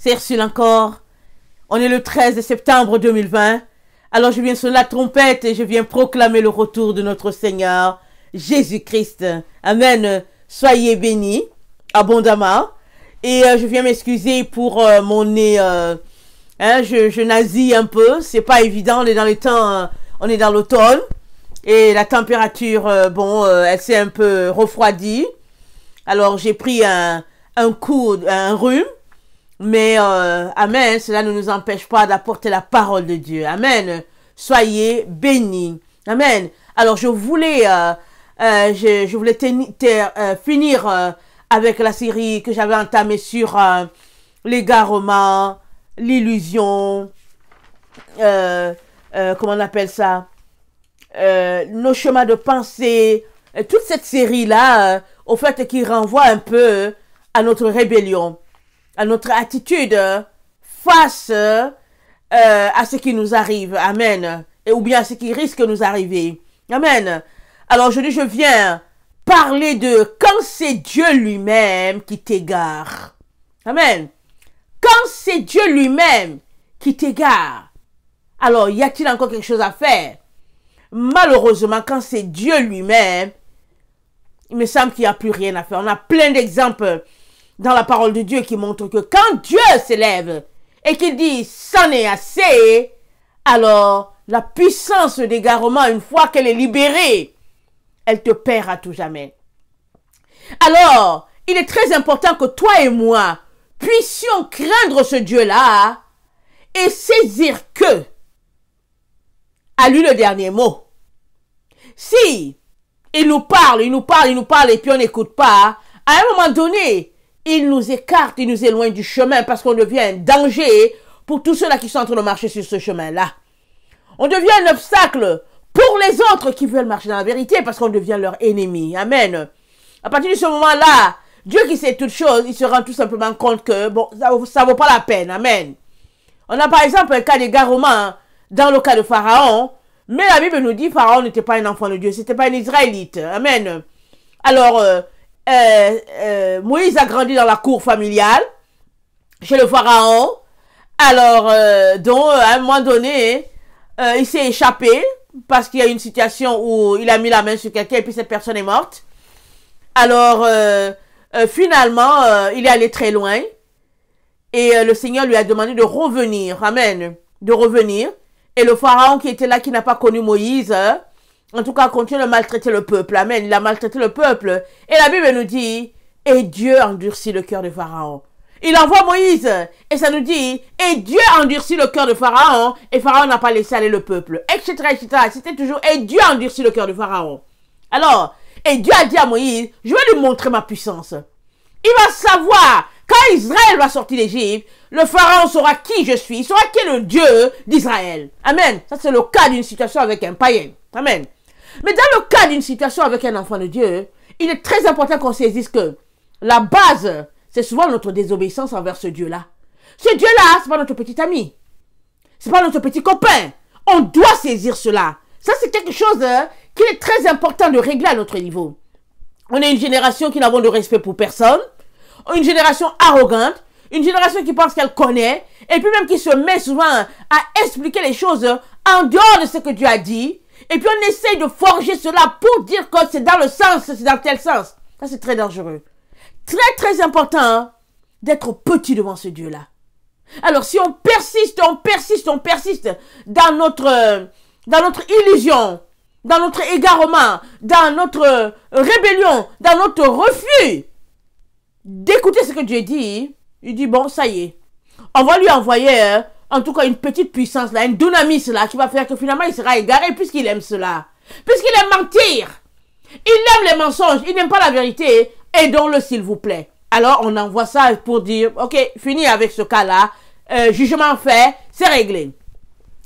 C'est Ursule encore. On est le 13 septembre 2020. Alors je viens sur la trompette et je viens proclamer le retour de notre Seigneur Jésus-Christ. Amen. Soyez bénis abondamment. Et je viens m'excuser pour mon nez. Je nasie un peu. C'est pas évident. On est dans les temps. On est dans l'automne. Et la température, elle s'est un peu refroidie. Alors j'ai pris un rhume. Mais, amen, cela ne nous empêche pas d'apporter la parole de Dieu. Amen. Soyez bénis. Amen. Alors, je voulais finir avec la série que j'avais entamée sur l'égarement, l'illusion, comment on appelle ça, nos chemins de pensée, toute cette série-là, au fait qui renvoie un peu à notre rébellion, à notre attitude face à ce qui nous arrive. Amen. Ou bien à ce qui risque de nous arriver. Amen. Alors aujourd'hui, je viens parler de quand c'est Dieu lui-même qui t'égare. Amen. Quand c'est Dieu lui-même qui t'égare, alors y a-t-il encore quelque chose à faire? Malheureusement, quand c'est Dieu lui-même, il me semble qu'il n'y a plus rien à faire. On a plein d'exemples dans la parole de Dieu qui montre que quand Dieu s'élève et qu'il dit « c'en est assez », alors la puissance d'égarement, une fois qu'elle est libérée, elle te perd à tout jamais. Alors, il est très important que toi et moi puissions craindre ce Dieu-là et saisir que, à lui le dernier mot. Si il nous parle, et puis on n'écoute pas, à un moment donné, il nous écarte, il nous éloigne du chemin parce qu'on devient un danger pour tous ceux-là qui sont en train de marcher sur ce chemin-là. On devient un obstacle pour les autres qui veulent marcher dans la vérité parce qu'on devient leur ennemi. Amen. À partir de ce moment-là, Dieu qui sait toutes choses, il se rend tout simplement compte que bon, ça vaut pas la peine. Amen. On a par exemple un cas d'égarement dans le cas de Pharaon, mais la Bible nous dit Pharaon n'était pas un enfant de Dieu, c'était pas un Israélite. Amen. Alors, Moïse a grandi dans la cour familiale, chez le Pharaon. Alors, à un moment donné, il s'est échappé parce qu'il y a une situation où il a mis la main sur quelqu'un et puis cette personne est morte. Alors, finalement, il est allé très loin et le Seigneur lui a demandé de revenir. Amen. De revenir. Et le Pharaon qui était là, qui n'a pas connu Moïse, en tout cas, continue de maltraiter le peuple. Amen. Il a maltraité le peuple. Et la Bible nous dit, et Dieu endurcit le cœur de Pharaon. Il envoie Moïse. Et ça nous dit, et Dieu endurcit le cœur de Pharaon. Et Pharaon n'a pas laissé aller le peuple. Etc., etc. C'était toujours, et Dieu endurcit le cœur de Pharaon. Alors, et Dieu a dit à Moïse, je vais lui montrer ma puissance. Il va savoir, quand Israël va sortir d'Égypte, le Pharaon saura qui je suis. Il saura qui est le Dieu d'Israël. Amen. Ça, c'est le cas d'une situation avec un païen. Amen. Mais dans le cas d'une situation avec un enfant de Dieu, il est très important qu'on saisisse que la base, c'est souvent notre désobéissance envers ce Dieu-là. Ce Dieu-là, c'est pas notre petit ami. C'est pas notre petit copain. On doit saisir cela. Ça, c'est quelque chose qu'il est très important de régler à notre niveau. On est une génération qui n'a de respect pour personne. Une génération arrogante. Une génération qui pense qu'elle connaît. Et puis même qui se met souvent à expliquer les choses en dehors de ce que Dieu a dit. Et puis on essaye de forger cela pour dire que c'est dans le sens, c'est dans tel sens. Ça, c'est très dangereux. Très, très important d'être petit devant ce Dieu-là. Alors, si on persiste dans notre illusion, dans notre égarement, dans notre rébellion, dans notre refus d'écouter ce que Dieu dit, il dit, bon, ça y est. On va lui envoyer, en tout cas, une petite puissance, là, une dunamis, là, qui va faire que finalement, il sera égaré puisqu'il aime cela. Puisqu'il aime mentir. Il aime les mensonges. Il n'aime pas la vérité. Aidons-le, s'il vous plaît. Alors, on envoie ça pour dire, ok, fini avec ce cas-là. Jugement fait, c'est réglé.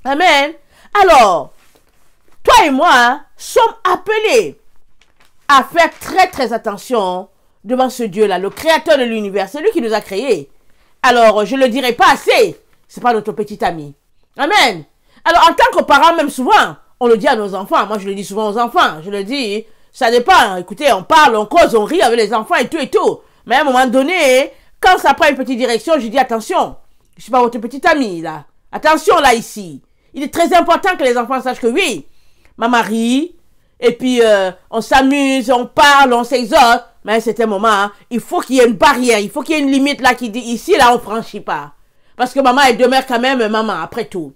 Amen. Alors, toi et moi sommes appelés à faire très, très attention devant ce Dieu-là, le créateur de l'univers. C'est lui qui nous a créés. Alors, je ne le dirai pas assez. C'est pas notre petit ami. Amen. Alors, en tant que parent, même souvent, on le dit à nos enfants. Moi, je le dis souvent aux enfants. Je le dis, ça dépend. Écoutez, on parle, on cause, on rit avec les enfants et tout et tout. Mais à un moment donné, quand ça prend une petite direction, je dis attention. Je suis pas votre petite amie, là. Attention, là, ici. Il est très important que les enfants sachent que oui, maman rit, et puis on s'amuse, on parle, on s'exhorte, mais à un certain moment, hein, il faut qu'il y ait une barrière, il faut qu'il y ait une limite là qui dit, ici, là, on franchit pas. Parce que maman, elle demeure quand même maman, après tout.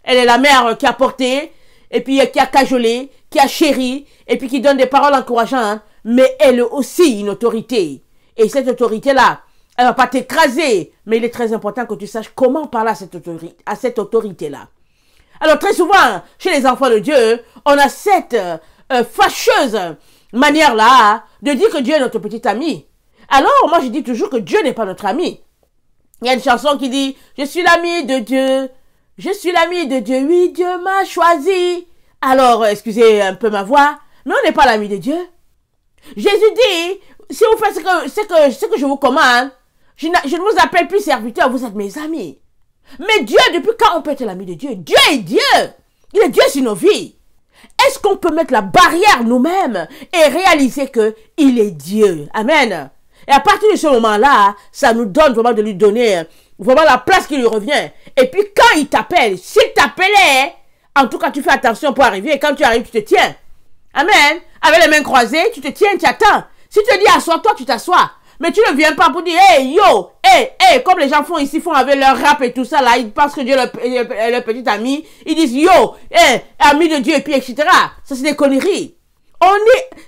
Elle est la mère qui a porté, et puis qui a cajolé, qui a chéri, et puis qui donne des paroles encourageantes, mais elle a aussi une autorité. Et cette autorité-là, elle va pas t'écraser, mais il est très important que tu saches comment parler à cette autorité-là. Alors très souvent, chez les enfants de Dieu, on a cette fâcheuse manière-là de dire que Dieu est notre petit ami. Alors moi je dis toujours que Dieu n'est pas notre ami. Il y a une chanson qui dit « Je suis l'ami de Dieu, je suis l'ami de Dieu, oui Dieu m'a choisi ». Alors excusez un peu ma voix, mais on n'est pas l'ami de Dieu. Jésus dit « Si vous faites ce que je vous commande, je ne vous appelle plus serviteur, vous êtes mes amis ». Mais Dieu, depuis quand on peut être l'ami de Dieu? Dieu est Dieu. Il est Dieu sur nos vies. Est-ce qu'on peut mettre la barrière nous-mêmes et réaliser que il est Dieu? Amen. Et à partir de ce moment-là, ça nous donne vraiment de lui donner vraiment la place qui lui revient. Et puis quand il t'appelle, s'il t'appelait, en tout cas tu fais attention pour arriver. Et quand tu arrives, tu te tiens. Amen. Avec les mains croisées, tu te tiens, tu attends. Si tu te dis assois-toi, tu t'assois. Mais tu ne viens pas pour dire, hey, yo, hey, comme les gens font ici, font avec leur rap et tout ça, là, ils pensent que Dieu est leur petit ami, ils disent, yo, hey, ami de Dieu, et puis, etc. Ça, c'est des conneries.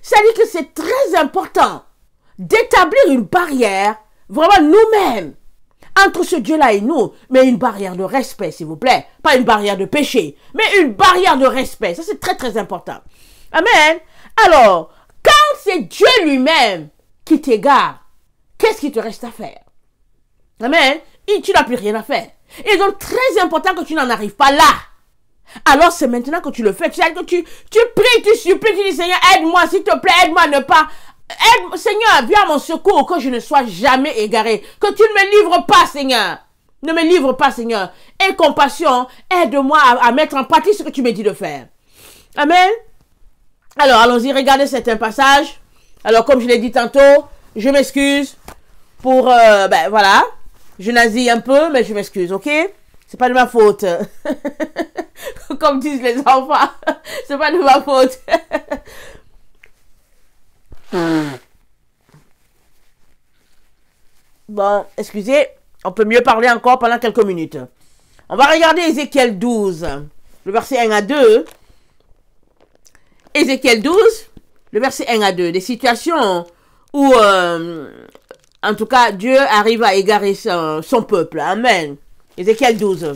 Ça dit que c'est très important d'établir une barrière, vraiment nous-mêmes, entre ce Dieu-là et nous, mais une barrière de respect, s'il vous plaît. Pas une barrière de péché, mais une barrière de respect. Ça, c'est très, très important. Amen. Alors, quand c'est Dieu lui-même qui t'égare, qu'est-ce qui te reste à faire? Amen. Et tu n'as plus rien à faire. Et donc, très important que tu n'en arrives pas là. Alors, c'est maintenant que tu le fais. C'est-à-dire que tu pries, tu supplies, tu dis, Seigneur, aide-moi, s'il te plaît, aide-moi à ne pas... Seigneur, viens à mon secours, que je ne sois jamais égaré. Que tu ne me livres pas, Seigneur. Ne me livre pas, Seigneur. Aie compassion, aide-moi à mettre en pratique ce que tu me dis de faire. Amen. Alors, allons-y, regardez certains passages. Alors, comme je l'ai dit tantôt, je m'excuse pour, ben voilà, je nazie un peu, mais je m'excuse, ok? C'est pas de ma faute. Comme disent les enfants, c'est pas de ma faute. Bon, excusez, on peut mieux parler encore pendant quelques minutes. On va regarder Ézéchiel 12, le verset 1 à 2. Ézéchiel 12, le verset 1 à 2. Des situations où, en tout cas, Dieu arrive à égarer son peuple. Amen. Ézéchiel 12,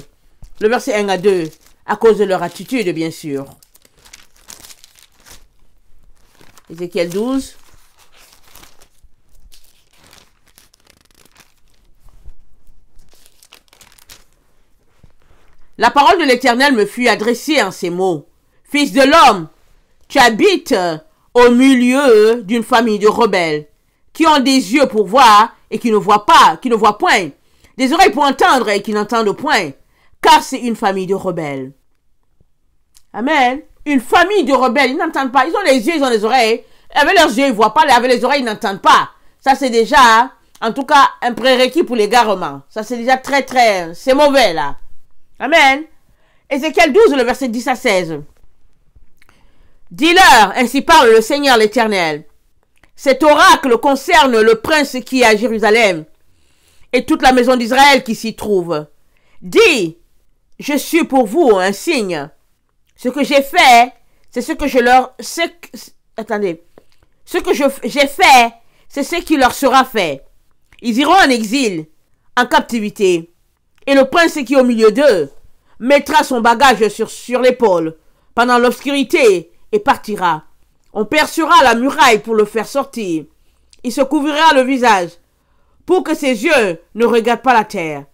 le verset 1 à 2, à cause de leur attitude, bien sûr. Ézéchiel 12. La parole de l'Éternel me fut adressée en ces mots. Fils de l'homme, tu habites au milieu d'une famille de rebelles, qui ont des yeux pour voir et qui ne voient pas, qui ne voient point, des oreilles pour entendre et qui n'entendent point, car c'est une famille de rebelles. Amen. Une famille de rebelles, ils n'entendent pas. Ils ont les yeux, ils ont les oreilles. Avec leurs yeux, ils ne voient pas, avec les oreilles, ils n'entendent pas. Ça, c'est déjà, en tout cas, un prérequis pour l'égarement. Ça, c'est déjà très, très, c'est mauvais, là. Amen. Ézéchiel 12, le verset 10 à 16. Dis-leur, ainsi parle le Seigneur l'Éternel. Cet oracle concerne le prince qui est à Jérusalem et toute la maison d'Israël qui s'y trouve. Dis, je suis pour vous un signe. Ce que j'ai fait, c'est ce que je leur... Attendez. Ce que j'ai fait, c'est ce qui leur sera fait. Ils iront en exil, en captivité. Et le prince qui est au milieu d'eux mettra son bagage sur l'épaule pendant l'obscurité et partira. On percera la muraille pour le faire sortir. Il se couvrira le visage pour que ses yeux ne regardent pas la terre.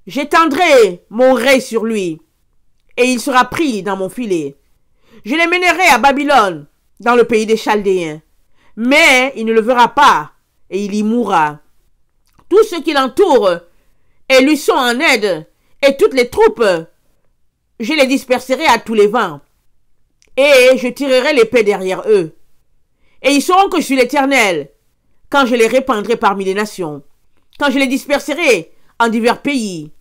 J'étendrai mon rei sur lui et il sera pris dans mon filet. Je l'emmènerai à Babylone, dans le pays des Chaldéens. Mais il ne le verra pas et il y mourra. Tous ceux qui l'entourent et lui sont en aide, et toutes les troupes, je les disperserai à tous les vents, et je tirerai l'épée derrière eux. Et ils sauront que je suis l'Éternel, quand je les répandrai parmi les nations, quand je les disperserai en divers pays.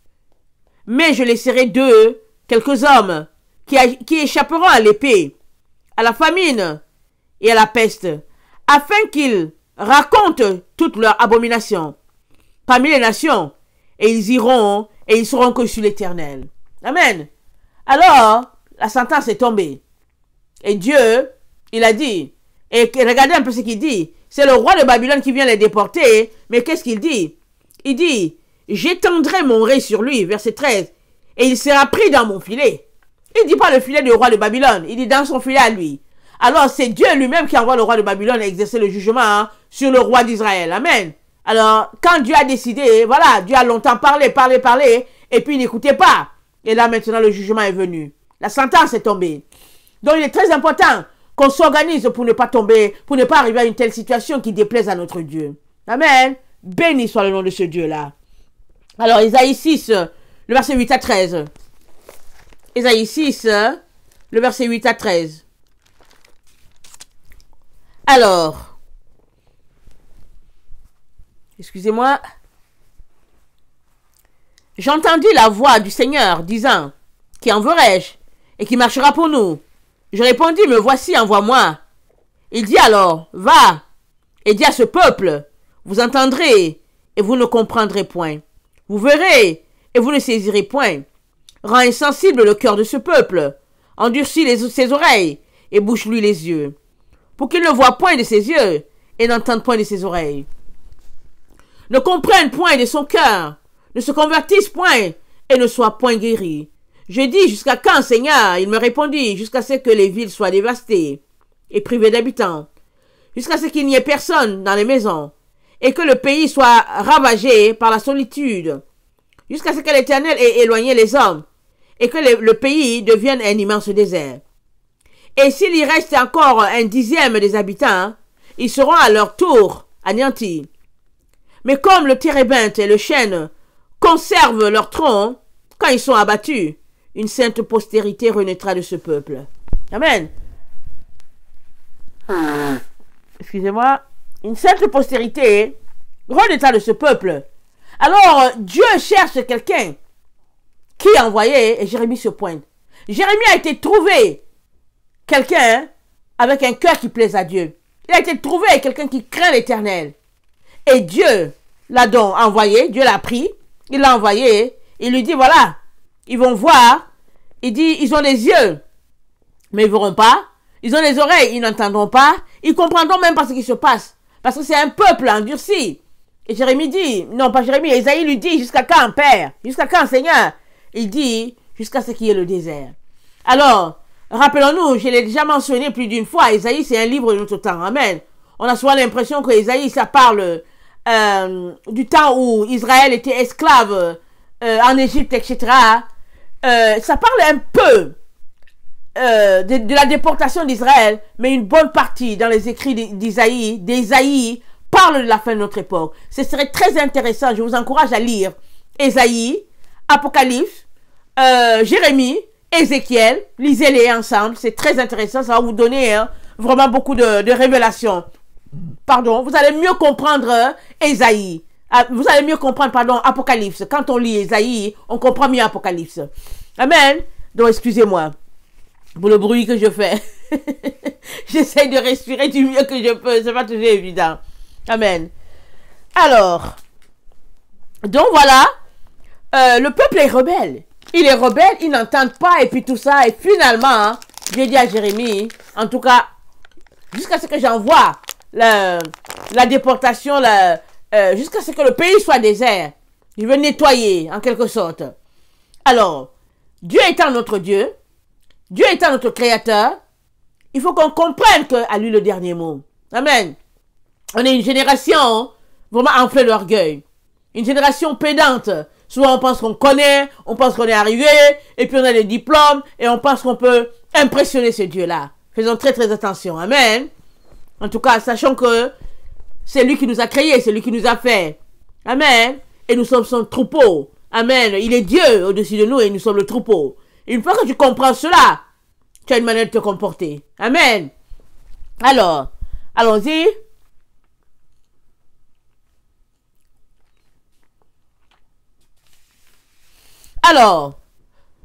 Mais je laisserai d'eux quelques hommes qui échapperont à l'épée, à la famine et à la peste, afin qu'ils racontent toutes leurs abominations parmi les nations, et ils iront et ils sauront que je suis l'Éternel. Amen. Alors, la sentence est tombée. Et Dieu, il a dit, et regardez un peu ce qu'il dit, c'est le roi de Babylone qui vient les déporter, mais qu'est-ce qu'il dit? Il dit, j'étendrai mon ré sur lui, verset 13, et il sera pris dans mon filet. Il ne dit pas le filet du roi de Babylone, il dit dans son filet à lui. Alors, c'est Dieu lui-même qui envoie le roi de Babylone à exercer le jugement sur le roi d'Israël. Amen. Alors, quand Dieu a décidé, voilà, Dieu a longtemps parlé, et puis il n'écoutait pas. Et là, maintenant, le jugement est venu. La sentence est tombée. Donc, il est très important qu'on s'organise pour ne pas tomber, pour ne pas arriver à une telle situation qui déplaise à notre Dieu. Amen. Béni soit le nom de ce Dieu-là. Alors, Ésaïe 6, le verset 8 à 13. Ésaïe 6, le verset 8 à 13. Alors, excusez-moi. J'entendis la voix du Seigneur disant, qui enverrai-je et qui marchera pour nous? Je répondis, me voici, envoie-moi. Il dit alors, va et dis à ce peuple, vous entendrez et vous ne comprendrez point. Vous verrez et vous ne saisirez point. Rends insensible le cœur de ce peuple, endurcis ses oreilles et bouche-lui les yeux, pour qu'il ne voie point de ses yeux et n'entende point de ses oreilles. Ne comprenne point de son cœur, ne se convertisse point et ne soit point guéri. Je dis, jusqu'à quand, Seigneur? Il me répondit, jusqu'à ce que les villes soient dévastées et privées d'habitants, jusqu'à ce qu'il n'y ait personne dans les maisons, et que le pays soit ravagé par la solitude, jusqu'à ce que l'Éternel ait éloigné les hommes, et que le pays devienne un immense désert. Et s'il y reste encore un dixième des habitants, ils seront à leur tour anéantis. Mais comme le térébinthe et le chêne conservent leur tronc quand ils sont abattus, une sainte postérité renaîtra de ce peuple. Amen. Excusez-moi. Une sainte postérité renaîtra de ce peuple. Alors, Dieu cherche quelqu'un qui a envoyé, et Jérémie se pointe. Jérémie a été trouvé quelqu'un avec un cœur qui plaise à Dieu. Il a été trouvé quelqu'un qui craint l'Éternel. Et Dieu l'a donc envoyé, Dieu l'a pris, il l'a envoyé, il lui dit, voilà, ils vont voir, il dit, ils ont des yeux, mais ils ne verront pas, ils ont des oreilles, ils n'entendront pas, ils comprendront même pas ce qui se passe, parce que c'est un peuple endurci. Et Jérémie dit, non pas Jérémie, Ésaïe lui dit, jusqu'à quand, Père? Jusqu'à quand, Seigneur? Il dit, jusqu'à ce qu'il y ait le désert. Alors, rappelons-nous, je l'ai déjà mentionné plus d'une fois, Ésaïe c'est un livre de notre temps, amen. On a souvent l'impression que Ésaïe ça parle du temps où Israël était esclave en Égypte, etc. Ça parle un peu de la déportation d'Israël, mais une bonne partie dans les écrits d'Ésaïe parle de la fin de notre époque. Ce serait très intéressant, je vous encourage à lire Ésaïe, Apocalypse, Jérémie, Ézéchiel, lisez-les ensemble, c'est très intéressant, ça va vous donner vraiment beaucoup de révélations. Pardon, vous allez mieux comprendre Ésaïe. Vous allez mieux comprendre, pardon, Apocalypse. Quand on lit Ésaïe, on comprend mieux Apocalypse. Amen. Donc, excusez-moi pour le bruit que je fais. J'essaye de respirer du mieux que je peux. C'est pas toujours évident. Amen. Alors, donc voilà, le peuple est rebelle. Il est rebelle, ils n'entendent pas, et puis tout ça. Et finalement, Dieu dit à Jérémie, en tout cas, jusqu'à ce que j'envoie la déportation, jusqu'à ce que le pays soit désert. Je veux nettoyer, en quelque sorte. Alors, Dieu étant notre Dieu, Dieu étant notre Créateur, il faut qu'on comprenne qu'à lui le dernier mot. Amen. On est une génération vraiment enflée d'orgueil. Une génération pédante. Souvent, on pense qu'on connaît, on pense qu'on est arrivé, et puis on a des diplômes, et on pense qu'on peut impressionner ce Dieu-là. Faisons très très attention. Amen. En tout cas, sachant que c'est lui qui nous a créés, c'est lui qui nous a fait. Amen. Et nous sommes son troupeau. Amen. Il est Dieu au-dessus de nous et nous sommes le troupeau. Et une fois que tu comprends cela, tu as une manière de te comporter. Amen. Alors, allons-y. Alors,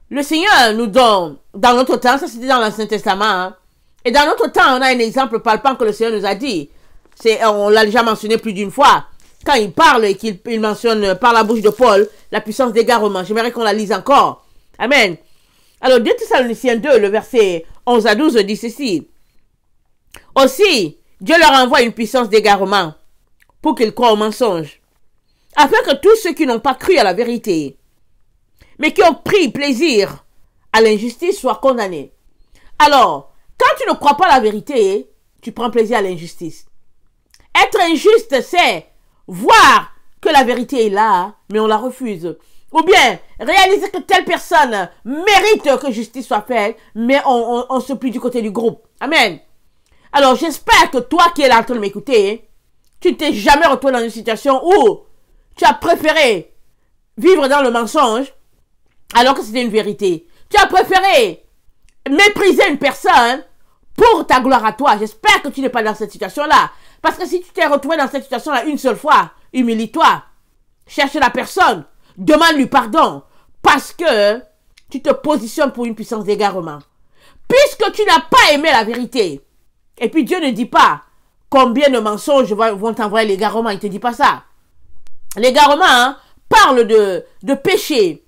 le Seigneur nous donne, dans notre temps, ça c'était dans l'Ancien Testament, hein, et dans notre temps, on a un exemple palpable que le Seigneur nous a dit. On l'a déjà mentionné plus d'une fois. Quand il parle et qu'il mentionne par la bouche de Paul la puissance d'égarement. J'aimerais qu'on la lise encore. Amen. Alors, 2 Thessaloniciens 2, le verset 11 à 12 dit ceci. Aussi, Dieu leur envoie une puissance d'égarement pour qu'ils croient au mensonge, afin que tous ceux qui n'ont pas cru à la vérité, mais qui ont pris plaisir à l'injustice, soient condamnés. Alors, quand tu ne crois pas à la vérité, tu prends plaisir à l'injustice. Être injuste, c'est voir que la vérité est là, mais on la refuse. Ou bien, réaliser que telle personne mérite que justice soit faite, mais on se plie du côté du groupe. Amen. Alors, j'espère que toi qui es là en train de m'écouter, tu ne t'es jamais retrouvé dans une situation où tu as préféré vivre dans le mensonge alors que c'était une vérité. Tu as préféré mépriser une personne pour ta gloire à toi. J'espère que tu n'es pas dans cette situation-là. Parce que si tu t'es retrouvé dans cette situation-là une seule fois, humilie-toi. Cherche la personne. Demande-lui pardon. Parce que tu te positionnes pour une puissance d'égarement. Puisque tu n'as pas aimé la vérité. Et puis Dieu ne dit pas combien de mensonges vont t'envoyer l'égarement. Il ne te dit pas ça. L'égarement parle de péché.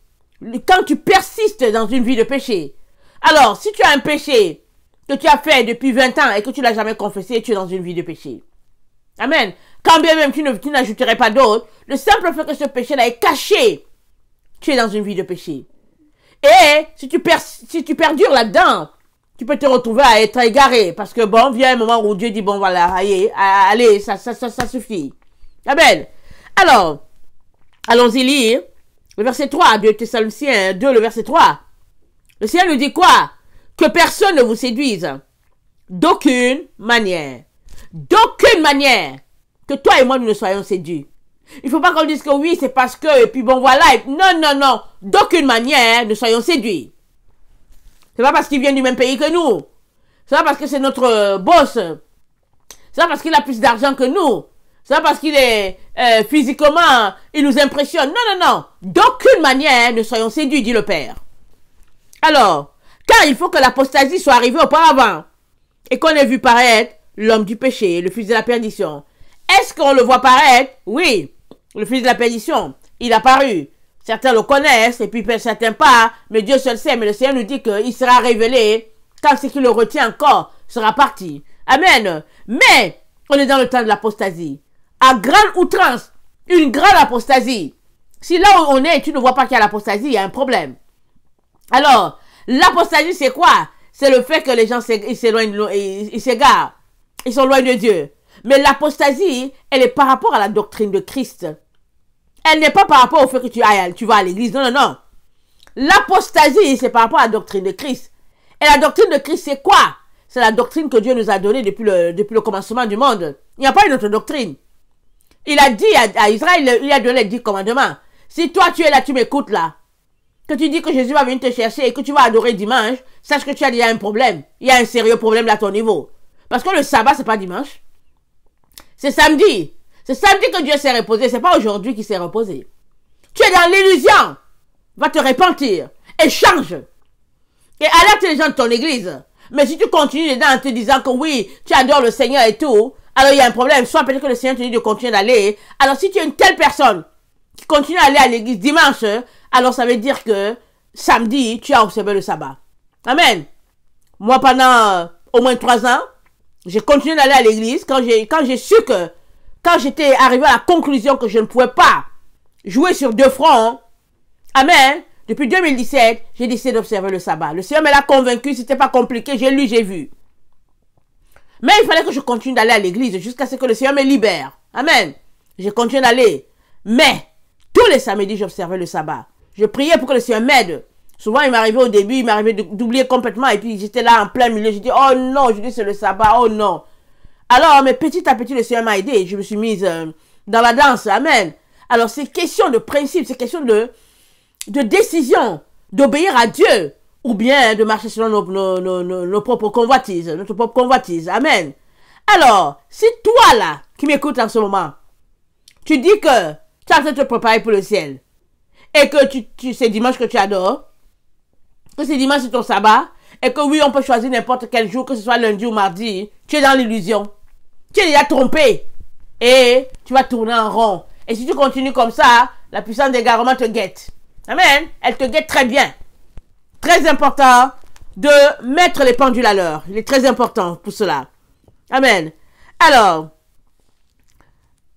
Quand tu persistes dans une vie de péché. Alors, si tu as un péché que tu as fait depuis 20 ans et que tu ne l'as jamais confessé, tu es dans une vie de péché. Amen. Quand bien même tu n'ajouterais pas d'autres, le simple fait que ce péché-là est caché, tu es dans une vie de péché. Et si tu perdures là-dedans, tu peux te retrouver à être égaré. Parce que bon, vient un moment où Dieu dit, bon voilà, allez, ça suffit. Amen. Alors, allons-y lire le verset 3 de Thessaloniciens 2, le verset 3. Le Seigneur nous dit quoi? Que personne ne vous séduise. D'aucune manière. D'aucune manière. Que toi et moi, nous ne soyons séduits. Il ne faut pas qu'on dise que oui, c'est parce que, et puis bon, voilà. Non, non, non. D'aucune manière, nous soyons séduits. C'est pas parce qu'il vient du même pays que nous. C'est pas parce que c'est notre boss. C'est pas parce qu'il a plus d'argent que nous. C'est pas parce qu'il est physiquement, il nous impressionne. Non, non, non. D'aucune manière, ne soyons séduits, dit le Père. Alors, car il faut que l'apostasie soit arrivée auparavant et qu'on ait vu paraître l'homme du péché, le fils de la perdition. Est-ce qu'on le voit paraître? Oui, le fils de la perdition, il a paru. Certains le connaissent et puis certains pas, mais Dieu seul sait. Mais le Seigneur nous dit qu'il sera révélé quand ce qui le retient encore sera parti. Amen. Mais on est dans le temps de l'apostasie. À grande outrance, une grande apostasie. Si là où on est, tu ne vois pas qu'il y a l'apostasie, il y a un problème. Alors, l'apostasie, c'est quoi? C'est le fait que les gens s'éloignent, ils s'égarent. Ils sont loin de Dieu. Mais l'apostasie, elle est par rapport à la doctrine de Christ. Elle n'est pas par rapport au fait que tu vas à l'église. Non, non, non. L'apostasie, c'est par rapport à la doctrine de Christ. Et la doctrine de Christ, c'est quoi? C'est la doctrine que Dieu nous a donnée depuis le commencement du monde. Il n'y a pas une autre doctrine. Il a dit à Israël, il a donné les 10 commandements. Si toi, tu es là, tu m'écoutes là, que tu dis que Jésus va venir te chercher et que tu vas adorer dimanche, sache que tu as déjà un problème. Il y a un sérieux problème à ton niveau. Parce que le sabbat, c'est pas dimanche. C'est samedi. C'est samedi que Dieu s'est reposé. C'est pas aujourd'hui qu'il s'est reposé. Tu es dans l'illusion. Va te repentir. Et change. Et alerte les gens de ton église. Mais si tu continues dedans en te disant que oui, tu adores le Seigneur et tout, alors il y a un problème. Soit peut-être que le Seigneur te dit de continuer d'aller. Alors si tu es une telle personne qui continue à aller à l'église dimanche, alors ça veut dire que samedi, tu as observé le sabbat. Amen. Moi, pendant au moins 3 ans, j'ai continué d'aller à l'église quand j'ai su que, quand j'étais arrivé à la conclusion que je ne pouvais pas jouer sur 2 fronts, amen, depuis 2017, j'ai décidé d'observer le sabbat. Le Seigneur me l'a convaincu, c'était pas compliqué, j'ai lu, j'ai vu. Mais il fallait que je continue d'aller à l'église jusqu'à ce que le Seigneur me libère. Amen. J'ai continué d'aller. Mais, tous les samedis, j'observais le sabbat. Je priais pour que le Seigneur m'aide. Souvent, il m'arrivait au début, il m'arrivait d'oublier complètement. Et puis, j'étais là en plein milieu. J'ai dit, oh non, je dis c'est le sabbat, oh non. Alors, mais petit à petit, le Seigneur m'a aidé. Je me suis mise dans la danse. Amen. Alors, c'est question de principe, c'est question de décision, d'obéir à Dieu. Ou bien de marcher selon nos propres convoitises, notre propre convoitise. Amen. Alors, si toi là, qui m'écoutes en ce moment, tu dis que tu es en train de te préparer pour le ciel, et que c'est dimanche que tu adores, que c'est dimanche c'est ton sabbat, et que oui, on peut choisir n'importe quel jour, que ce soit lundi ou mardi, tu es dans l'illusion. Tu es déjà trompé. Et tu vas tourner en rond. Et si tu continues comme ça, la puissance d'égarement te guette. Amen. Elle te guette très bien. Très important de mettre les pendules à l'heure. Il est très important pour cela. Amen. Alors,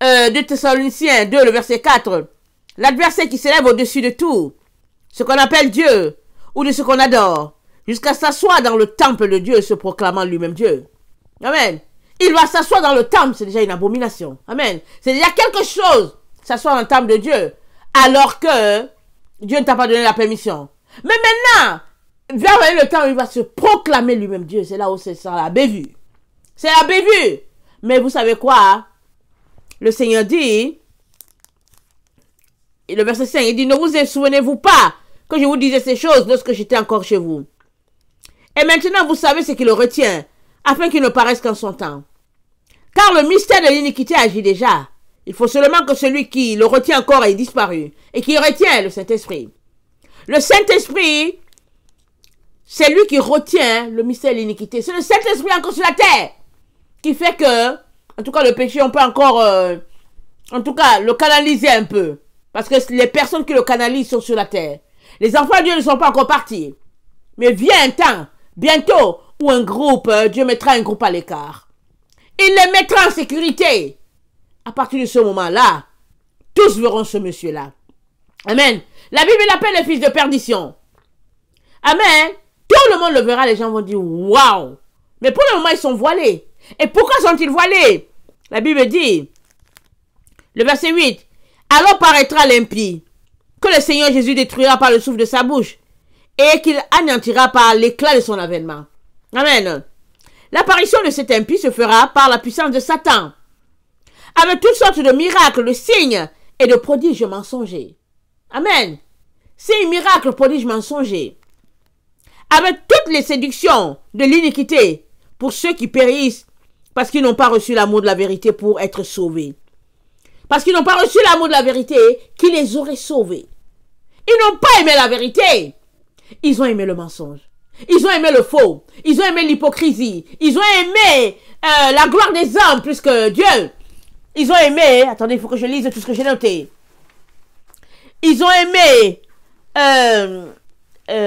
2 Thessaloniciens 2, le verset 4. L'adversaire qui s'élève au-dessus de tout, ce qu'on appelle Dieu, ou de ce qu'on adore, jusqu'à s'asseoir dans le temple de Dieu, se proclamant lui-même Dieu. Amen. Il va s'asseoir dans le temple, c'est déjà une abomination. Amen. C'est déjà quelque chose, s'asseoir dans le temple de Dieu, alors que Dieu ne t'a pas donné la permission. Mais maintenant, vers le temps où il va se proclamer lui-même Dieu, c'est là où c'est ça la bévue. C'est la bévue. Mais vous savez quoi? Le Seigneur dit, et le verset 5, il dit, ne vous souvenez-vous pas que je vous disais ces choses lorsque j'étais encore chez vous. Et maintenant, vous savez ce qui le retient, afin qu'il ne paraisse qu'en son temps. Car le mystère de l'iniquité agit déjà. Il faut seulement que celui qui le retient encore ait disparu, et qui retient le Saint-Esprit. Le Saint-Esprit, c'est lui qui retient le mystère de l'iniquité. C'est le Saint-Esprit encore sur la terre, qui fait que, en tout cas, le péché, on peut encore, en tout cas, le canaliser un peu. Parce que les personnes qui le canalisent sont sur la terre. Les enfants de Dieu ne sont pas encore partis. Mais vient un temps, bientôt, où un groupe, Dieu mettra un groupe à l'écart. Il les mettra en sécurité. À partir de ce moment-là, tous verront ce monsieur-là. Amen. La Bible l'appelle le fils de perdition. Amen. Tout le monde le verra, les gens vont dire, waouh. Mais pour le moment, ils sont voilés. Et pourquoi sont-ils voilés? La Bible dit, le verset 8, alors paraîtra l'impie, que le Seigneur Jésus détruira par le souffle de sa bouche, et qu'il anéantira par l'éclat de son avènement. Amen. L'apparition de cet impie se fera par la puissance de Satan, avec toutes sortes de miracles, de signes et de prodiges mensongers. Amen. Signes, miracles, prodiges mensongers. Avec toutes les séductions de l'iniquité pour ceux qui périssent parce qu'ils n'ont pas reçu l'amour de la vérité pour être sauvés. Parce qu'ils n'ont pas reçu l'amour de la vérité qui les aurait sauvés. Ils n'ont pas aimé la vérité. Ils ont aimé le mensonge. Ils ont aimé le faux. Ils ont aimé l'hypocrisie. Ils ont aimé la gloire des hommes plus que Dieu. Ils ont aimé... Attendez, il faut que je lise tout ce que j'ai noté. Ils ont aimé...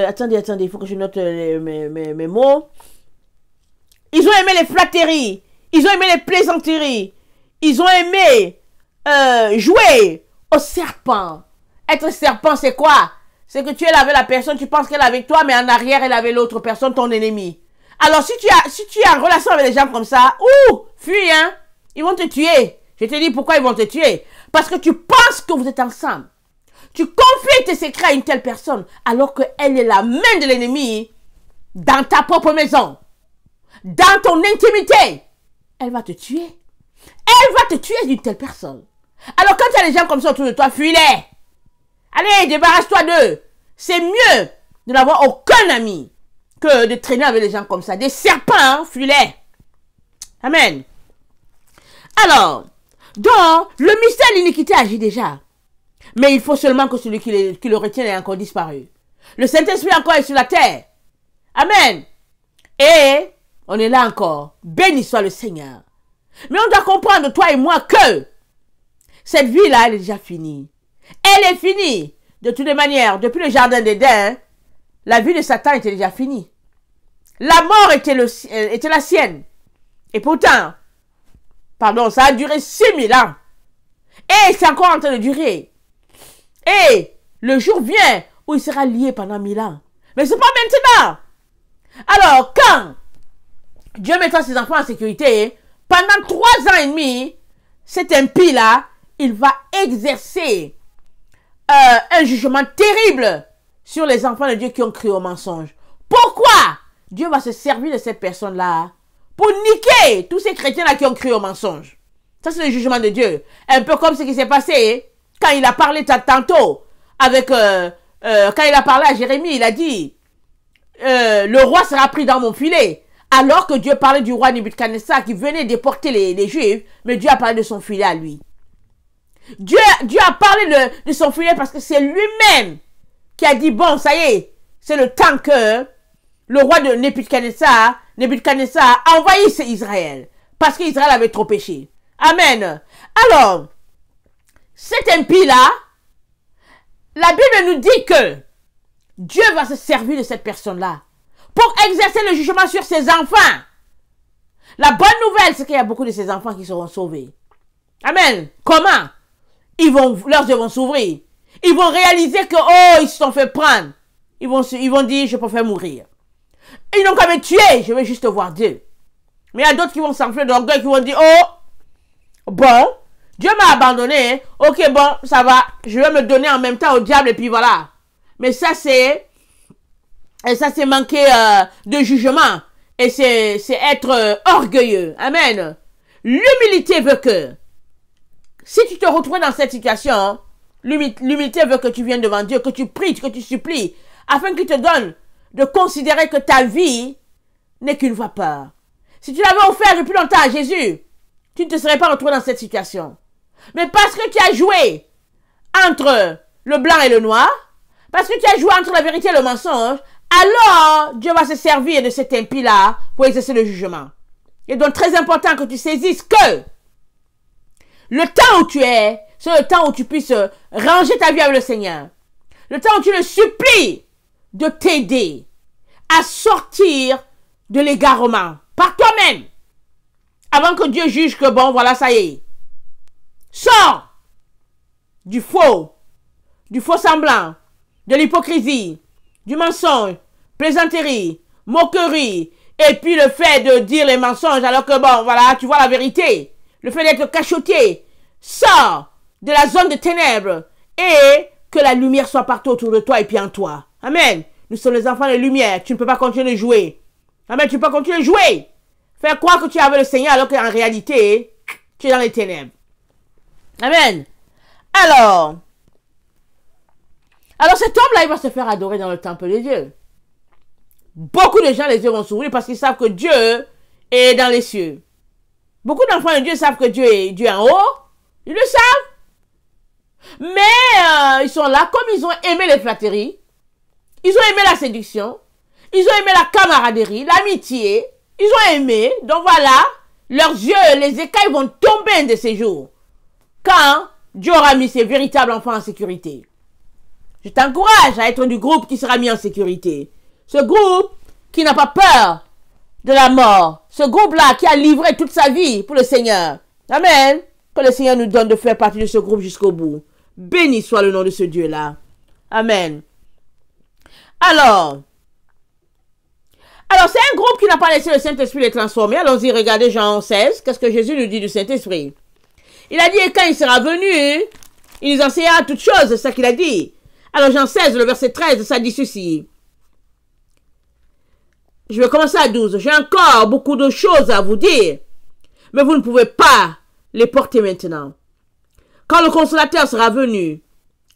attendez, il faut que je note mes mots. Ils ont aimé les flatteries. Ils ont aimé les plaisanteries. Ils ont aimé jouer au serpent. Être serpent, c'est quoi? C'est que tu es là avec la personne, tu penses qu'elle est avec toi, mais en arrière, elle est avec l'autre personne, ton ennemi. Alors, si tu es en relation avec des gens comme ça, fuis, hein. Ils vont te tuer. Je te dis pourquoi ils vont te tuer. Parce que tu penses que vous êtes ensemble. Tu confies tes secrets à une telle personne, alors qu'elle est la main de l'ennemi dans ta propre maison. Dans ton intimité. Elle va te tuer. Elle va te tuer d'une telle personne. Alors, quand tu as des gens comme ça autour de toi, fuis-les. Allez, débarrasse-toi d'eux. C'est mieux de n'avoir aucun ami que de traîner avec des gens comme ça. Des serpents, hein, fuis-les. Amen. Alors, donc, le mystère de l'iniquité agit déjà. Mais il faut seulement que celui qui le retient ait encore disparu. Le Saint-Esprit encore est sur la terre. Amen. Et on est là encore. Béni soit le Seigneur. Mais on doit comprendre, toi et moi, que cette vie-là, elle est déjà finie. Elle est finie. De toutes les manières, depuis le jardin d'Éden, la vie de Satan était déjà finie. La mort était la sienne. Et pourtant, ça a duré 6000 ans. Et c'est encore en train de durer. Et le jour vient où il sera lié pendant 1000 ans. Mais c'est pas maintenant. Alors, quand Dieu mettra ses enfants en sécurité, pendant 3 ans et demi, cet impie-là, il va exercer un jugement terrible sur les enfants de Dieu qui ont cru au mensonge. Pourquoi Dieu va se servir de cette personne-là pour niquer tous ces chrétiens-là qui ont cru au mensonge? Ça, c'est le jugement de Dieu. Un peu comme ce qui s'est passé quand il a parlé tantôt avec... quand il a parlé à Jérémie, il a dit le roi sera pris dans mon filet. Alors que Dieu parlait du roi Nebuchadnezzar qui venait déporter les Juifs, mais Dieu a parlé de son filet à lui. Dieu a parlé de son filial parce que c'est lui-même qui a dit, bon, ça y est, c'est le temps que le roi de Nebuchadnezzar a envahi Israël. Parce qu'Israël avait trop péché. Amen. Alors, cet impie-là, la Bible nous dit que Dieu va se servir de cette personne-là pour exercer le jugement sur ses enfants. La bonne nouvelle, c'est qu'il y a beaucoup de ces enfants qui seront sauvés. Amen. Comment? Leurs yeux vont s'ouvrir. Ils vont réaliser que, oh, ils se sont fait prendre. Ils vont dire, je préfère mourir. Ils n'ont qu'à me tuer, je veux juste voir Dieu. Mais il y a d'autres qui vont s'enfler d'orgueil, qui vont dire, oh, bon, Dieu m'a abandonné, ok, bon, ça va, je vais me donner en même temps au diable, et puis voilà. Mais ça, c'est manquer de jugement, et c'est être orgueilleux. Amen. L'humilité veut que, si tu te retrouves dans cette situation, l'humilité veut que tu viennes devant Dieu, que tu pries, que tu supplies, afin qu'il te donne de considérer que ta vie n'est qu'une vapeur. Si tu l'avais offert depuis longtemps à Jésus, tu ne te serais pas retrouvé dans cette situation. Mais parce que tu as joué entre le blanc et le noir, parce que tu as joué entre la vérité et le mensonge, alors Dieu va se servir de cet impie-là pour exercer le jugement. Il est donc très important que tu saisisses que le temps où tu es, c'est le temps où tu puisses ranger ta vie avec le Seigneur. Le temps où tu le supplies de t'aider à sortir de l'égarement par toi-même. Avant que Dieu juge que bon, voilà, ça y est. Sors du faux semblant, de l'hypocrisie, du mensonge, plaisanterie, moquerie, et puis le fait de dire les mensonges alors que bon, voilà, tu vois la vérité. Le fait d'être cachotier. Sors de la zone de ténèbres et que la lumière soit partout autour de toi et puis en toi. Amen. Nous sommes les enfants de lumière. Tu ne peux pas continuer de jouer. Amen. Tu ne peux pas continuer de jouer. Faire croire que tu es avec le Seigneur alors qu'en réalité, tu es dans les ténèbres. Amen. Alors cet homme-là, il va se faire adorer dans le temple de Dieu. Beaucoup de gens, les yeux vont s'ouvrir parce qu'ils savent que Dieu est dans les cieux. Beaucoup d'enfants de Dieu savent que Dieu est en haut. Ils le savent. Mais ils sont là, comme ils ont aimé les flatteries, ils ont aimé la séduction, ils ont aimé la camaraderie, l'amitié, ils ont aimé. Donc voilà, leurs yeux, les écailles vont tomber un de ces jours. Quand Dieu aura mis ses véritables enfants en sécurité. Je t'encourage à être du groupe qui sera mis en sécurité. Ce groupe qui n'a pas peur de la mort. Ce groupe-là qui a livré toute sa vie pour le Seigneur. Amen. Que le Seigneur nous donne de faire partie de ce groupe jusqu'au bout. Béni soit le nom de ce Dieu-là. Amen. Alors, c'est un groupe qui n'a pas laissé le Saint-Esprit les transformer. Allons-y, regardez Jean 16. Qu'est-ce que Jésus nous dit du Saint-Esprit? Il a dit, et quand il sera venu, il nous enseignera toutes choses. C'est ça qu'il a dit. Alors Jean 16, le verset 13, ça dit ceci. Je vais commencer à 12. J'ai encore beaucoup de choses à vous dire, mais vous ne pouvez pas les porter maintenant. Quand le consolateur sera venu,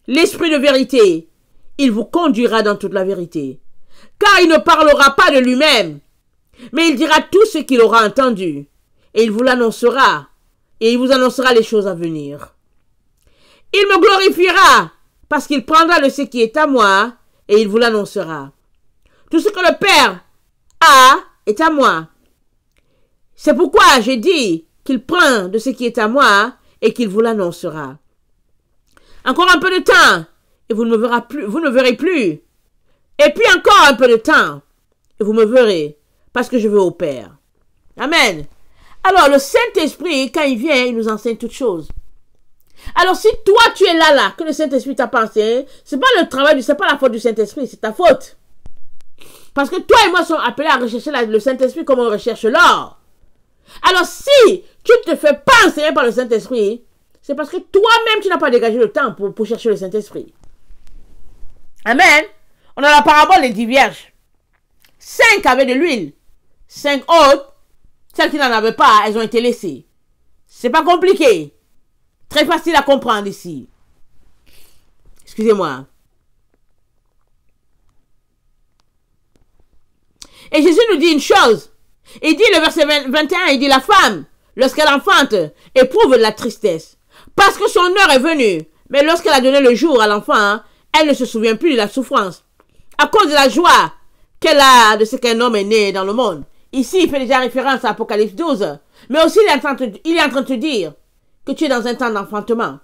l'Esprit de vérité, il vous conduira dans toute la vérité. Car il ne parlera pas de lui-même, mais il dira tout ce qu'il aura entendu, et il vous l'annoncera, et il vous annoncera les choses à venir. Il me glorifiera, parce qu'il prendra de ce qui est à moi, et il vous l'annoncera. Tout ce que le Père a est à moi. C'est pourquoi j'ai dit qu'il prend de ce qui est à moi, et qu'il vous l'annoncera. Encore un peu de temps, et vous ne me verrez plus. Et puis encore un peu de temps, et vous me verrez, parce que je vais au Père. Amen. Alors, le Saint-Esprit, quand il vient, il nous enseigne toutes choses. Alors, si toi, tu es là, que le Saint-Esprit t'a pas enseigné, c'est pas la faute du Saint-Esprit, c'est ta faute. Parce que toi et moi sommes appelés à rechercher le Saint-Esprit comme on recherche l'or. Alors, si tu ne te fais pas enseigner par le Saint-Esprit, c'est parce que toi-même, tu n'as pas dégagé le temps pour chercher le Saint-Esprit. Amen. On a la parabole des 10 vierges. 5 avaient de l'huile. 5 autres, celles qui n'en avaient pas, elles ont été laissées. C'est pas compliqué. Très facile à comprendre ici. Excusez-moi. Et Jésus nous dit une chose. Il dit, le verset 21, il dit, la femme, lorsqu'elle enfante, éprouve la tristesse. Parce que son heure est venue. Mais lorsqu'elle a donné le jour à l'enfant, hein, elle ne se souvient plus de la souffrance. À cause de la joie qu'elle a de ce qu'un homme est né dans le monde. Ici, il fait déjà référence à Apocalypse 12. Mais aussi, il est en train de te dire que tu es dans un temps d'enfantement.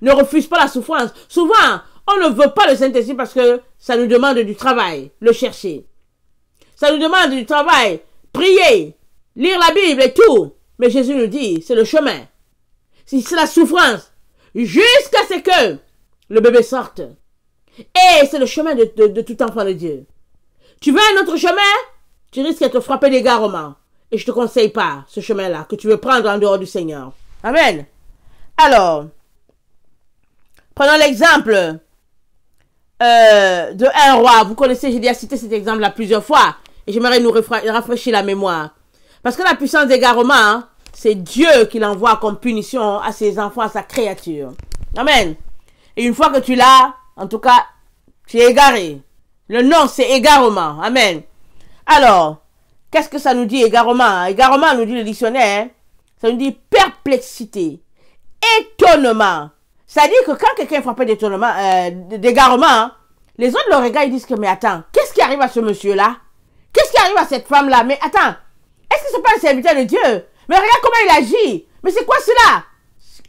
Ne refuse pas la souffrance. Souvent, on ne veut pas le Saint-Esprit parce que ça nous demande du travail, le chercher. Ça nous demande du travail, prier, lire la Bible et tout. Mais Jésus nous dit, c'est le chemin. C'est la souffrance. Jusqu'à ce que le bébé sorte. Et c'est le chemin de tout enfant de Dieu. Tu veux un autre chemin? Tu risques de te frapper d'égarement. Et je ne te conseille pas ce chemin-là que tu veux prendre en dehors du Seigneur. Amen. Alors, prenons l'exemple de un roi. Vous connaissez, j'ai déjà cité cet exemple-là plusieurs fois. Et j'aimerais nous rafraîchir la mémoire. Parce que la puissance d'égarement, hein, c'est Dieu qui l'envoie comme punition à ses enfants, à sa créature. Amen. Et une fois que tu l'as, en tout cas, tu es égaré. Le nom, c'est égarement. Amen. Alors, qu'est-ce que ça nous dit, égarement? Égarement, nous dit le dictionnaire, ça nous dit perplexité, étonnement. Ça dit que quand quelqu'un est frappé d'égarement, les autres le regardent et disent que, mais attends, qu'est-ce qui arrive à ce monsieur-là? Qu'est-ce qui arrive à cette femme-là? Mais attends, est-ce que c'est pas un serviteur de Dieu? Mais regarde comment il agit. Mais c'est quoi cela?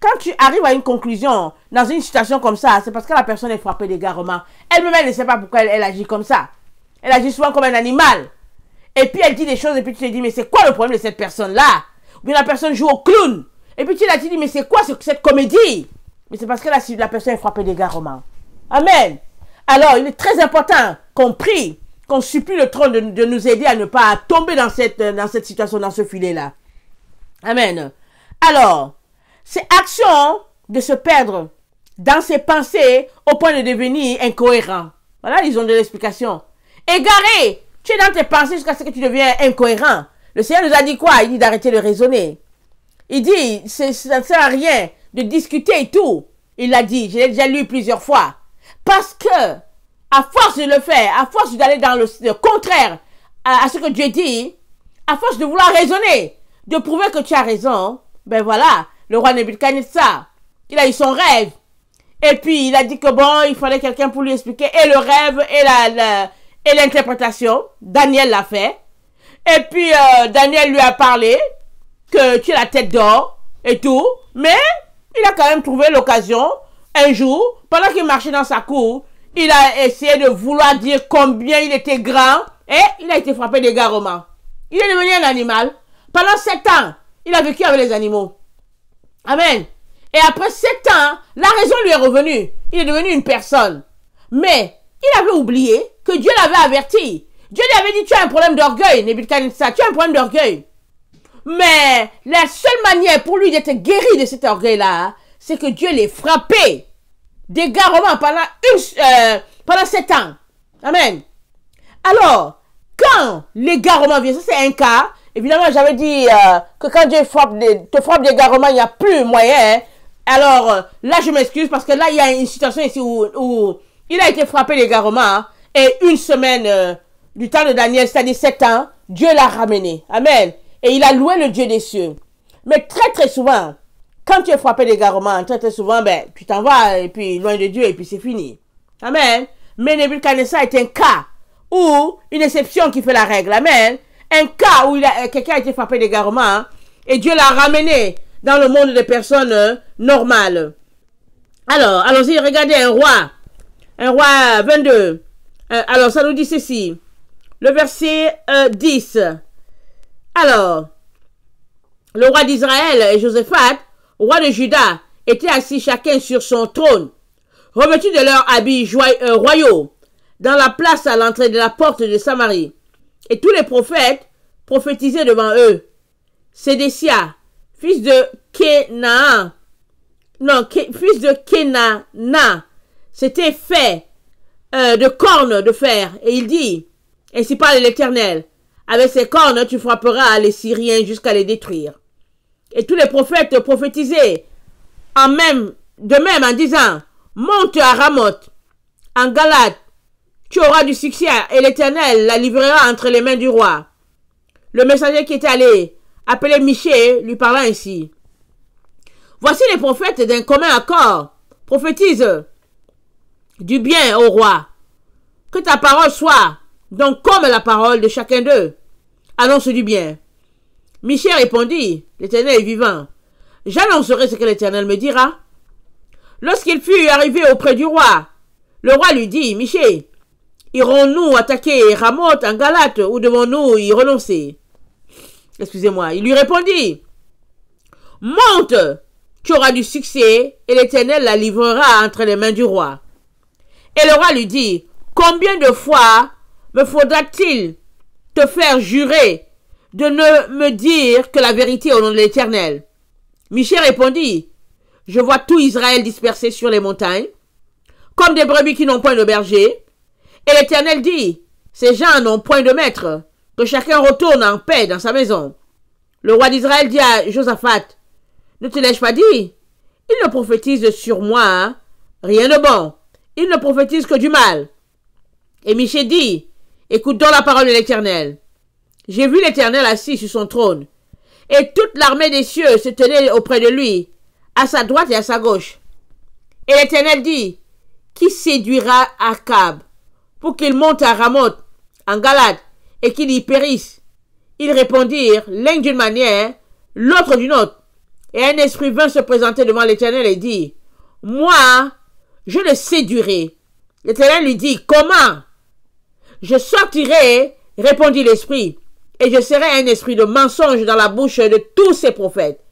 Quand tu arrives à une conclusion dans une situation comme ça, c'est parce que la personne est frappée d'égarement. Elle-même, elle ne sait pas pourquoi elle agit comme ça. Elle agit souvent comme un animal. Et puis elle dit des choses et puis tu te dis, mais c'est quoi le problème de cette personne-là? Ou bien la personne joue au clown. Et puis tu te dis, mais c'est quoi cette comédie? Mais c'est parce que la personne est frappée d'égarement. Amen. Alors, il est très important qu'on prie, qu'on supplie le trône de nous aider à ne pas tomber dans cette situation, dans ce filet-là. Amen. Alors, c'est action de se perdre dans ses pensées au point de devenir incohérent. Voilà, ils ont de l'explication. Égaré, tu es dans tes pensées jusqu'à ce que tu deviens incohérent. Le Seigneur nous a dit quoi? Il dit d'arrêter de raisonner. Il dit, ça ne sert à rien de discuter et tout. Il l'a dit, je l'ai déjà lu plusieurs fois. Parce que, à force de le faire, à force d'aller dans le contraire à ce que Dieu dit, à force de vouloir raisonner, de prouver que tu as raison, ben voilà, le roi Nebuchadnezzar, il a eu son rêve. Et puis, il a dit que bon, il fallait quelqu'un pour lui expliquer et le rêve et l'interprétation. Daniel l'a fait. Et puis, Daniel lui a parlé que tu es la tête d'or et tout. Mais, il a quand même trouvé l'occasion, un jour, pendant qu'il marchait dans sa cour, il a essayé de vouloir dire combien il était grand et il a été frappé d'égarement. Il est devenu un animal. Pendant 7 ans, il a vécu avec les animaux. Amen. Et après 7 ans, la raison lui est revenue. Il est devenu une personne. Mais, il avait oublié que Dieu l'avait averti. Dieu lui avait dit, tu as un problème d'orgueil, Nebuchadnezzar, tu as un problème d'orgueil. Mais, la seule manière pour lui d'être guéri de cet orgueil-là, c'est que Dieu l'ait frappé d'égarement pendant 7 ans. Amen. Alors, quand l'égarement vient, ça c'est un cas. Évidemment, j'avais dit que quand Dieu te frappe d'égarement, il n'y a plus moyen. Hein. Alors, là, je m'excuse parce que là, il y a une situation ici où il a été frappé d'égarement. Hein, et une semaine du temps de Daniel, c'est-à-dire 7 ans, Dieu l'a ramené. Amen. Et il a loué le Dieu des cieux. Mais très, très souvent, quand tu es frappé d'égarement, très, très souvent, ben, tu t'en vas et puis loin de Dieu et puis c'est fini. Amen. Mais Nebuchadnezzar est un cas ou une exception qui fait la règle. Amen. Un cas où quelqu'un a été frappé d'égarement et Dieu l'a ramené dans le monde des personnes normales. Alors, allons-y, regardez un roi 22. Alors, ça nous dit ceci. Le verset 10. Alors, le roi d'Israël et Josaphat, roi de Juda, étaient assis chacun sur son trône, revêtus de leurs habits royaux, dans la place à l'entrée de la porte de Samarie. Et tous les prophètes prophétisaient devant eux. Sédécia, fils de Kenana, s'était fait de cornes de fer. Et il dit, ainsi parle l'Éternel, avec ces cornes tu frapperas les Syriens jusqu'à les détruire. Et tous les prophètes prophétisaient de même en disant, monte à Ramoth, en Galade, tu auras du succès et l'Éternel la livrera entre les mains du roi. Le messager qui était allé appeler Michée lui parla ainsi. Voici les prophètes d'un commun accord prophétisent du bien au roi. Que ta parole soit donc comme la parole de chacun d'eux. Annonce du bien. Michée répondit, l'Éternel est vivant. J'annoncerai ce que l'Éternel me dira. Lorsqu'il fut arrivé auprès du roi, le roi lui dit, Michée, irons-nous attaquer Ramoth en Galate ou devons-nous y renoncer? Excusez-moi. Il lui répondit, monte, tu auras du succès et l'Éternel la livrera entre les mains du roi. Et le roi lui dit, combien de fois me faudra-t-il te faire jurer de ne me dire que la vérité au nom de l'Éternel? Michée répondit, je vois tout Israël dispersé sur les montagnes, comme des brebis qui n'ont point de berger. Et l'Éternel dit, ces gens n'ont point de maître, que chacun retourne en paix dans sa maison. Le roi d'Israël dit à Josaphat, ne te l'ai-je pas dit? Il ne prophétise sur moi rien de bon. Il ne prophétise que du mal. Et Michée dit, écoute donc la parole de l'Éternel. J'ai vu l'Éternel assis sur son trône, et toute l'armée des cieux se tenait auprès de lui, à sa droite et à sa gauche. Et l'Éternel dit, qui séduira Akab pour qu'il monte à Ramoth, en Galade, et qu'il y périsse? Ils répondirent, l'un d'une manière, l'autre d'une autre. Et un esprit vint se présenter devant l'Éternel et dit, moi, je le séduirai. L'Éternel lui dit, comment? Je sortirai, répondit l'esprit, et je serai un esprit de mensonge dans la bouche de tous ces prophètes.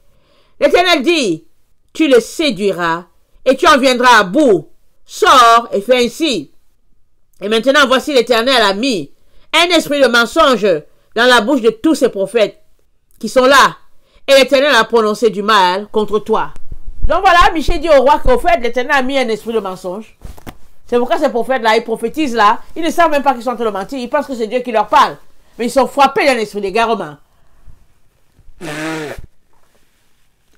L'Éternel dit, tu le séduiras, et tu en viendras à bout. Sors et fais ainsi. Et maintenant, voici l'Éternel a mis un esprit de mensonge dans la bouche de tous ces prophètes qui sont là. Et l'Éternel a prononcé du mal contre toi. Donc voilà, Michée dit au roi qu'au fait, l'Éternel a mis un esprit de mensonge. C'est pourquoi ces prophètes-là, ils prophétisent là. Ils ne savent même pas qu'ils sont en train de mentir. Ils pensent que c'est Dieu qui leur parle. Mais ils sont frappés d'un esprit d'égarement.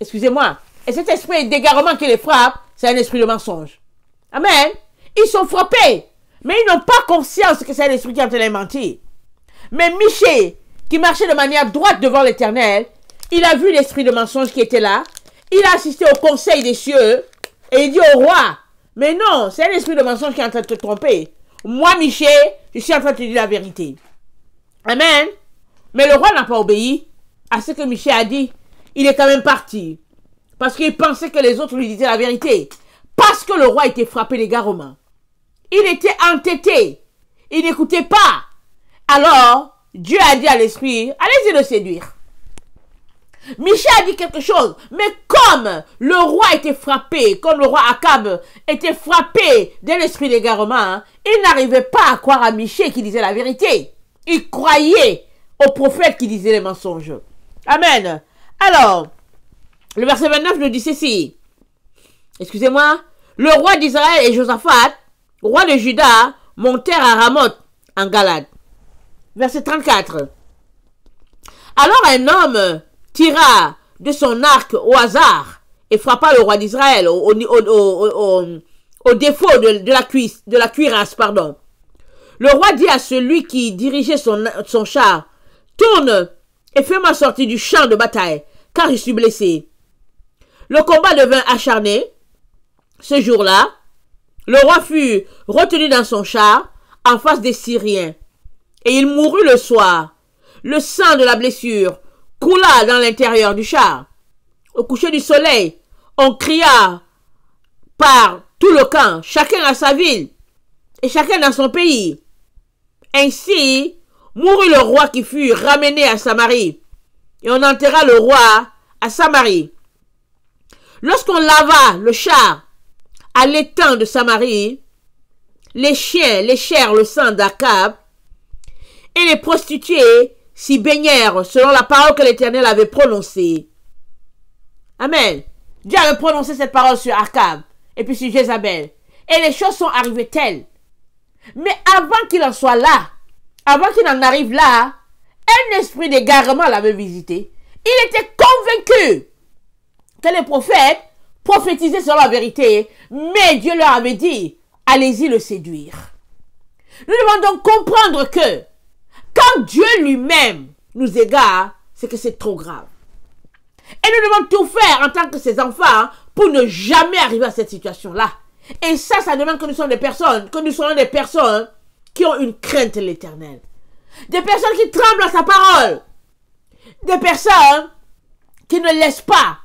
Excusez-moi. Et cet esprit d'égarement qui les frappe, c'est un esprit de mensonge. Amen. Ils sont frappés. Mais ils n'ont pas conscience que c'est un esprit qui est en train de les mentir. Mais Michée, qui marchait de manière droite devant l'Éternel, il a vu l'esprit de mensonge qui était là. Il a assisté au conseil des cieux. Et il dit au roi, mais non, c'est un esprit de mensonge qui est en train de te tromper. Moi, Michée, je suis en train de te dire la vérité. Amen. Mais le roi n'a pas obéi à ce que Michée a dit. Il est quand même parti. Parce qu'il pensait que les autres lui disaient la vérité. Parce que le roi était frappé d'égarement. Il était entêté. Il n'écoutait pas. Alors, Dieu a dit à l'esprit, allez-y le séduire. Michée a dit quelque chose, mais comme le roi était frappé, comme le roi Akab était frappé d'un esprit d'égarement, il n'arrivait pas à croire à Michée qui disait la vérité. Il croyait au prophète qui disait les mensonges. Amen. Alors, le verset 29 nous dit ceci. Excusez-moi. Le roi d'Israël et Josaphat, roi de Juda, montèrent à Ramoth en Galade. Verset 34. Alors un homme tira de son arc au hasard et frappa le roi d'Israël au défaut de la cuirasse. Pardon. Le roi dit à celui qui dirigeait son char, tourne et fais-moi sortir du champ de bataille, car je suis blessé. Le combat devint acharné. Ce jour-là, le roi fut retenu dans son char en face des Syriens, et il mourut le soir. Le sang de la blessure coula dans l'intérieur du char. Au coucher du soleil, on cria par tout le camp, chacun à sa ville, et chacun dans son pays. Ainsi, mourut le roi qui fut ramené à Samarie, et on enterra le roi à Samarie. Lorsqu'on lava le char à l'étang de Samarie, les chiens léchèrent le sang d'Akab, et les prostituées s'y baignèrent selon la parole que l'Éternel avait prononcée. Amen. Dieu avait prononcé cette parole sur Akab et puis sur Jézabel. Et les choses sont arrivées telles. Mais avant qu'il en soit là, avant qu'il en arrive là, un esprit d'égarement l'avait visité. Il était convaincu que les prophètes prophétisaient sur la vérité, mais Dieu leur avait dit, allez-y le séduire. Nous devons donc comprendre que quand Dieu lui-même nous égare, c'est que c'est trop grave. Et nous devons tout faire en tant que ses enfants pour ne jamais arriver à cette situation-là. Et ça demande que nous soyons des personnes qui ont une crainte de l'Éternel. Des personnes qui tremblent à sa parole. Des personnes qui ne laissent pas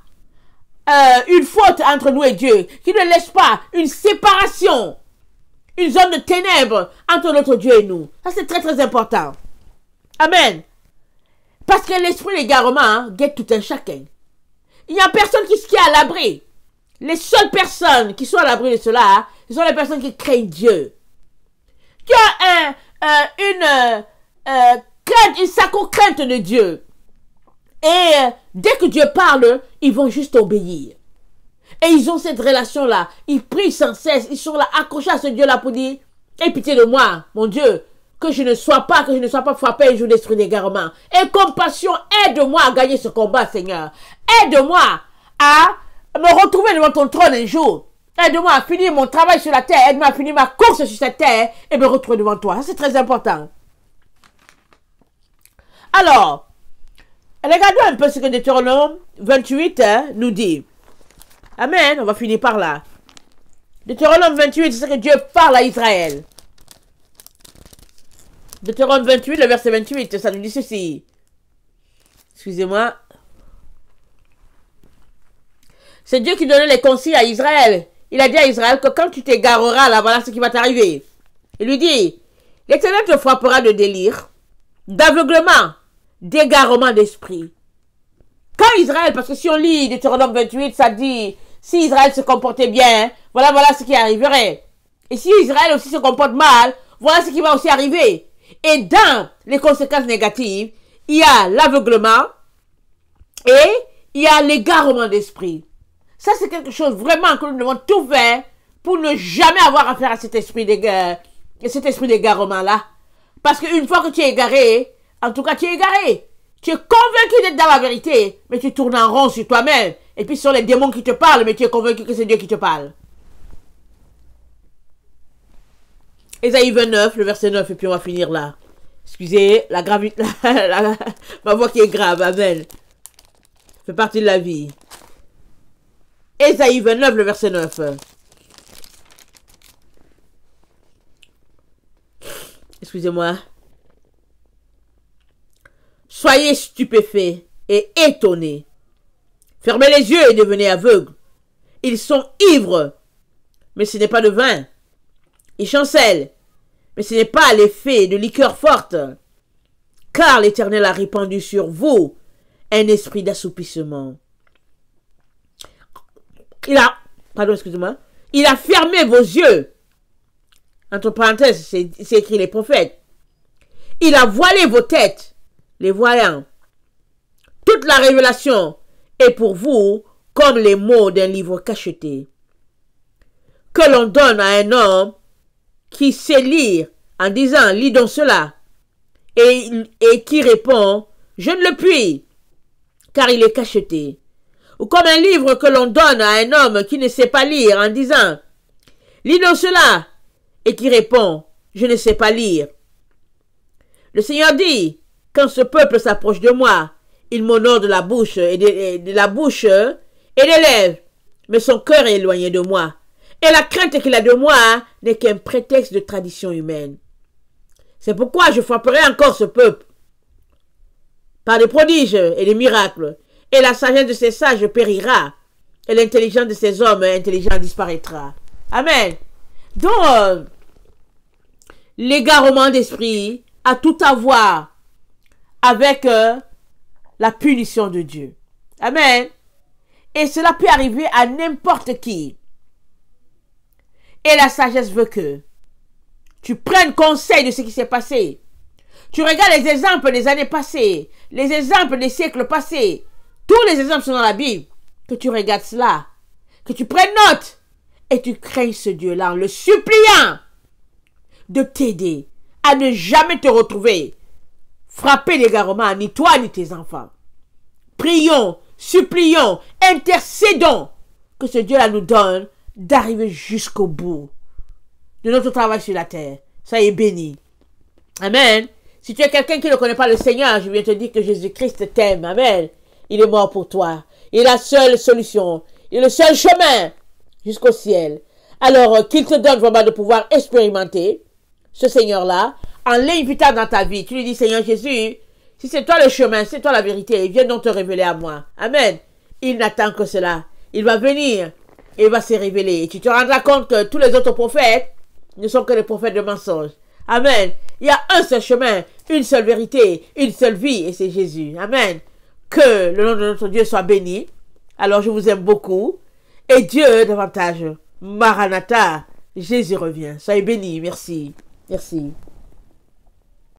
une faute entre nous et Dieu. Qui ne laissent pas une séparation, une zone de ténèbres entre notre Dieu et nous. Ça, c'est très, très important. Amen. Parce que l'esprit d'égarement guette tout un chacun. Il n'y a personne qui est à l'abri. Les seules personnes qui sont à l'abri de cela, ce sont les personnes qui craignent Dieu. Qui ont une sacro-crainte de Dieu. Et dès que Dieu parle, ils vont juste obéir. Et ils ont cette relation-là. Ils prient sans cesse. Ils sont là accrochés à ce Dieu-là pour dire, aie pitié de moi, mon Dieu, que je ne sois pas frappé un jour d'esprit d'égarement. Et compassion, aide-moi à gagner ce combat, Seigneur. Aide-moi à me retrouver devant ton trône un jour. Aide-moi à finir mon travail sur la terre. Aide-moi à finir ma course sur cette terre et me retrouver devant toi. Ça, c'est très important. Alors, regardons un peu ce que Deutéronome 28 nous dit. Amen. On va finir par là. Deutéronome 28, c'est ce que Dieu parle à Israël. Deutéronome 28, le verset 28, ça nous dit ceci. Excusez-moi. C'est Dieu qui donnait les consignes à Israël. Il a dit à Israël que quand tu t'égareras là, voilà ce qui va t'arriver. Il lui dit, l'Éternel te frappera de délire, d'aveuglement, d'égarement d'esprit. Quand Israël, parce que si on lit Deutéronome 28, ça dit, si Israël se comportait bien, voilà ce qui arriverait. Et si Israël aussi se comporte mal, voilà ce qui va aussi arriver. Et dans les conséquences négatives, il y a l'aveuglement et il y a l'égarement d'esprit. Ça, c'est quelque chose vraiment que nous devons tout faire pour ne jamais avoir affaire à cet esprit d'égarement-là. Parce qu'une fois que tu es égaré, en tout cas, tu es égaré. Tu es convaincu d'être dans la vérité, mais tu tournes en rond sur toi-même. Et puis, ce sont les démons qui te parlent, mais tu es convaincu que c'est Dieu qui te parle. Ésaïe 29, le verset 9, et puis on va finir là. Excusez, ma voix qui est grave, amen. Ça fait partie de la vie. Ésaïe 29, le verset 9. Excusez-moi. Soyez stupéfaits et étonnés. Fermez les yeux et devenez aveugles. Ils sont ivres, mais ce n'est pas de vin. Ils chancellent, mais ce n'est pas l'effet de liqueur forte. Car l'Éternel a répandu sur vous un esprit d'assoupissement. Il a fermé vos yeux. Entre parenthèses, c'est écrit les prophètes. Il a voilé vos têtes, les voyants. Toute la révélation est pour vous comme les mots d'un livre cacheté, que l'on donne à un homme qui sait lire en disant, lis donc cela, et qui répond, je ne le puis, car il est cacheté. Ou comme un livre que l'on donne à un homme qui ne sait pas lire en disant, lis donc cela, et qui répond, je ne sais pas lire. Le Seigneur dit, quand ce peuple s'approche de moi, il m'honore de la bouche et des lèvres, mais son cœur est éloigné de moi. Et la crainte qu'il a de moi n'est qu'un prétexte de tradition humaine. C'est pourquoi je frapperai encore ce peuple par des prodiges et des miracles. Et la sagesse de ces sages périra. Et l'intelligence de ces hommes intelligents disparaîtra. Amen. Donc, l'égarement d'esprit a tout à voir avec la punition de Dieu. Amen. Et cela peut arriver à n'importe qui. Et la sagesse veut que tu prennes conseil de ce qui s'est passé. Tu regardes les exemples des années passées, les exemples des siècles passés. Tous les exemples sont dans la Bible. Que tu regardes cela, que tu prennes note et tu crains ce Dieu-là en le suppliant de t'aider à ne jamais te retrouver frappé d'égarement, ni toi ni tes enfants. Prions, supplions, intercédons que ce Dieu-là nous donne d'arriver jusqu'au bout de notre travail sur la terre. Soyez bénis. Amen. Si tu es quelqu'un qui ne connaît pas le Seigneur, je viens te dire que Jésus-Christ t'aime. Amen. Il est mort pour toi. est la seule solution, il est le seul chemin jusqu'au ciel. Alors, qu'il te donne vraiment de pouvoir expérimenter ce Seigneur-là en l'invitant dans ta vie. Tu lui dis, Seigneur Jésus, si c'est toi le chemin, c'est toi la vérité, viens donc te révéler à moi. Amen. Il n'attend que cela. Il va venir et il va se révéler. Et tu te rendras compte que tous les autres prophètes ne sont que des prophètes de mensonges. Amen. Il y a un seul chemin, une seule vérité, une seule vie, et c'est Jésus. Amen. Que le nom de notre Dieu soit béni. Alors, je vous aime beaucoup. Et Dieu davantage. Maranatha. Jésus revient. Soyez bénis. Merci. Merci.